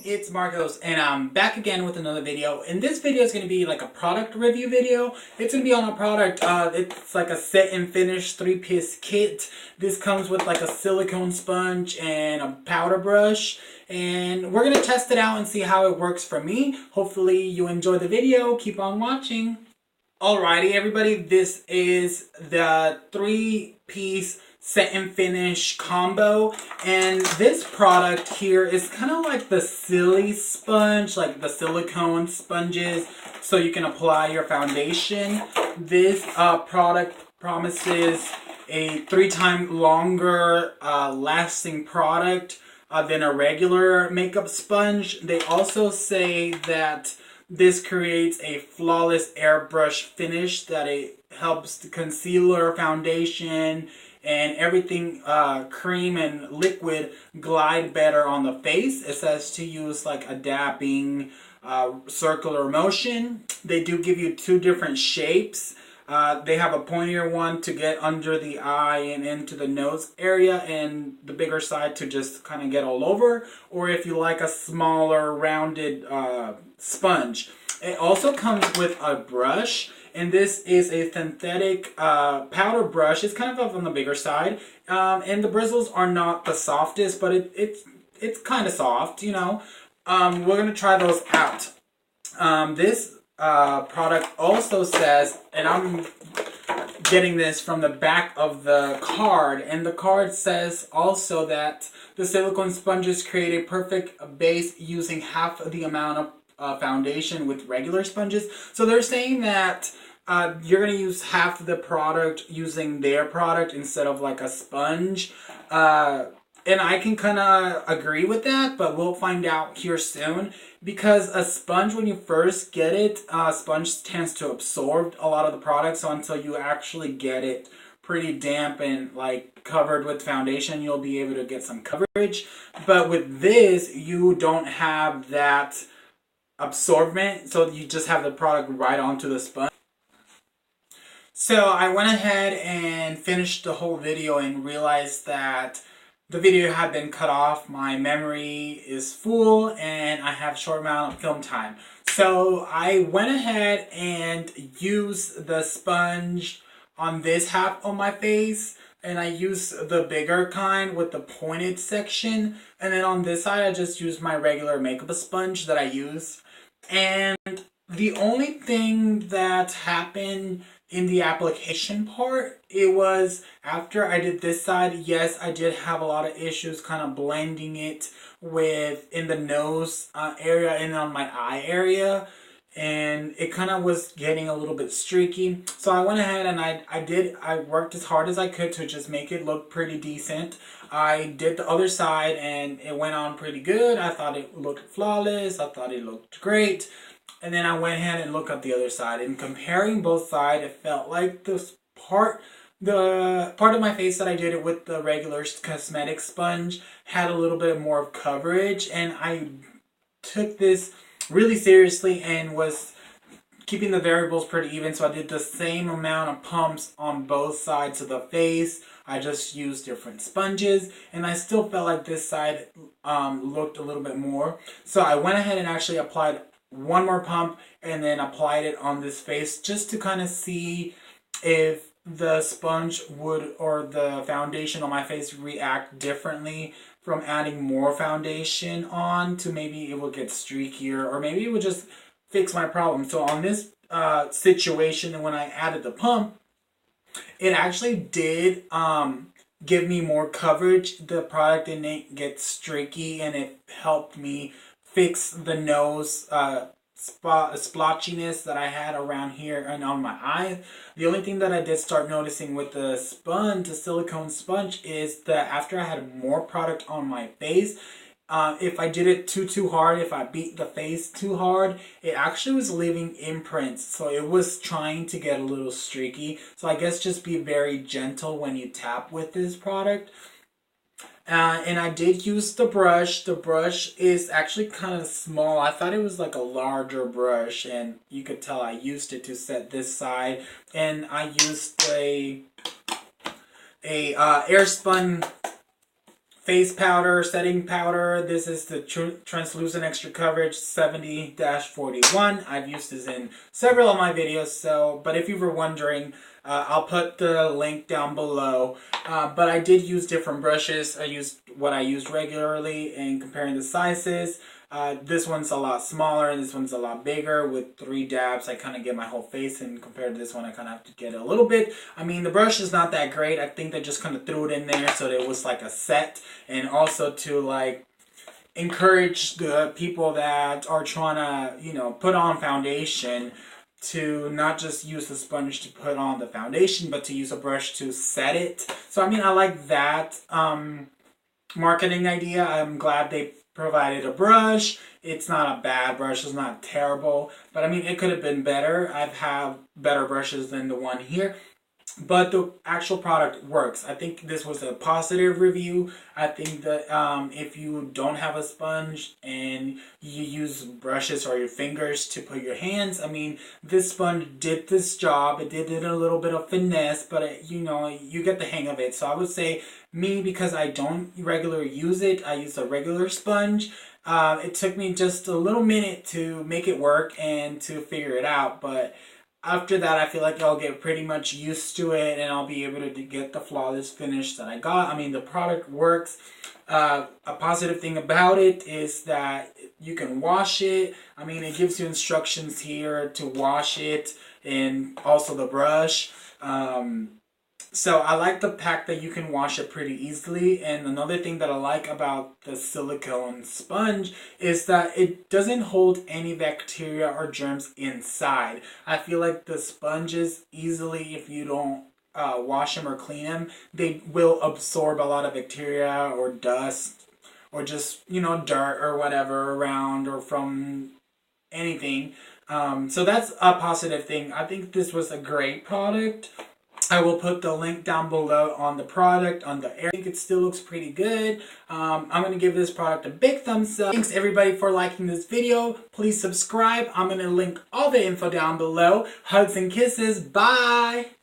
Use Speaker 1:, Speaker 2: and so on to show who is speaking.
Speaker 1: it's Marcos, and I'm back again with another video. And this video is going to be like a product review video. It's going to be on a product, it's like a set and finish 3-piece kit. This comes with like a silicone sponge and a powder brush. And we're going to test it out and see how it works for me. Hopefully you enjoy the video. Keep on watching. Alrighty everybody, this is the 3-piece set and finish combo, and this product here is kind of like the silly sponge, like the silicone sponges, so you can apply your foundation. This product promises a 3 times longer lasting product than a regular makeup sponge. They also say that this creates a flawless airbrush finish, that it helps the concealer, foundation, and everything cream and liquid glide better on the face. It says to use like a dabbing circular motion. They do give you 2 different shapes. They have a pointier one to get under the eye and into the nose area, and the bigger side to just kind of get all over, or if you like a smaller rounded sponge. It also comes with a brush, and this is a synthetic powder brush. It's kind of on the bigger side, and the bristles are not the softest, but it's kind of soft, you know. We're gonna try those out. This product also says, and I'm getting this from the back of the card, and the card says also that the silicone sponges create a perfect base using half the amount of foundation with regular sponges. So they're saying that you're going to use half the product using their product instead of like a sponge. And I can kind of agree with that, but we'll find out here soon. Because a sponge, when you first get it, sponge tends to absorb a lot of the product. So until you actually get it pretty damp and like covered with foundation, you'll be able to get some coverage. But with this, you don't have that absorbent, so you just have the product right onto the sponge. So I went ahead and finished the whole video and realized that the video had been cut off. My memory is full and I have a short amount of film time. So I went ahead and used the sponge on this half of my face, and I used the bigger kind with the pointed section, and then on this side I just used my regular makeup sponge that I use. And the only thing that happened in the application part, it was after I did this side, yes, I did have a lot of issues kind of blending it with in the nose area and on my eye area, and it kind of was getting a little bit streaky. So I went ahead and I worked as hard as I could to just make it look pretty decent. I did the other side and it went on pretty good. I thought it looked flawless. I thought it looked great. And then I went ahead and looked at the other side, and comparing both sides, it felt like the part of my face that I did it with the regular cosmetic sponge had a little bit more coverage, and I took this really seriously and was keeping the variables pretty even. So I did the same amount of pumps on both sides of the face. I just used different sponges, and I still felt like this side looked a little bit more. So I went ahead and actually applied one more pump and then applied it on this face just to kind of see if the sponge would, or the foundation on my face, react differently from adding more foundation on, to maybe it will get streakier, or maybe it would just fix my problem. So on this situation, and when I added the pump, it actually did give me more coverage. The product didn't get streaky, and it helped me fix the nose splotchiness that I had around here and on my eyes. The only thing that I did start noticing with the sponge, the silicone sponge, is that after I had more product on my face, if I did it too hard, if I beat the face too hard, it actually was leaving imprints. So it was trying to get a little streaky. So I guess just be very gentle when you tap with this product. And I did use the brush. The brush is actually kind of small. I thought it was like a larger brush, and you could tell I used it to set this side. And I used a Air Spun face powder, setting powder. This is the Translucent Extra Coverage 70-41. I've used this in several of my videos, so, but if you were wondering, I'll put the link down below. But I did use different brushes. I used what I used regularly, and comparing the sizes. This one's a lot smaller and this one's a lot bigger. With 3 dabs I kind of get my whole face, and compared to this one I kind of have to get a little bit. I mean, the brush is not that great. I think they just kind of threw it in there so that it was like a set, and also to like encourage the people that are trying to, you know, put on foundation to not just use the sponge to put on the foundation, but to use a brush to set it. So I mean, I like that marketing idea. I'm glad they provided a brush. It's not a bad brush, it's not terrible, but I mean, it could have been better. I've had better brushes than the one here, but the actual product works. I think this was a positive review. I think that if you don't have a sponge and you use brushes or your fingers to put your hands, I mean, this sponge did this job. It did a little bit of finesse, but you know, you get the hang of it. So I would say, me, because I don't regularly use it, I use a regular sponge. It took me just a little minute to make it work and to figure it out, but after that, I feel like I'll get pretty much used to it, and I'll be able to get the flawless finish that I got. I mean, the product works. A positive thing about it is that you can wash it. I mean, it gives you instructions here to wash it, and also the brush. So I like the fact that you can wash it pretty easily. And another thing that I like about the silicone sponge is that it doesn't hold any bacteria or germs inside. I feel like the sponges easily, if you don't wash them or clean them, they will absorb a lot of bacteria or dust or just, you know, dirt or whatever around or from anything. So that's a positive thing. I think this was a great product. I will put the link down below on the product, on the air. I think it still looks pretty good. I'm going to give this product a big thumbs up. Thanks everybody for liking this video. Please subscribe. I'm going to link all the info down below. Hugs and kisses. Bye!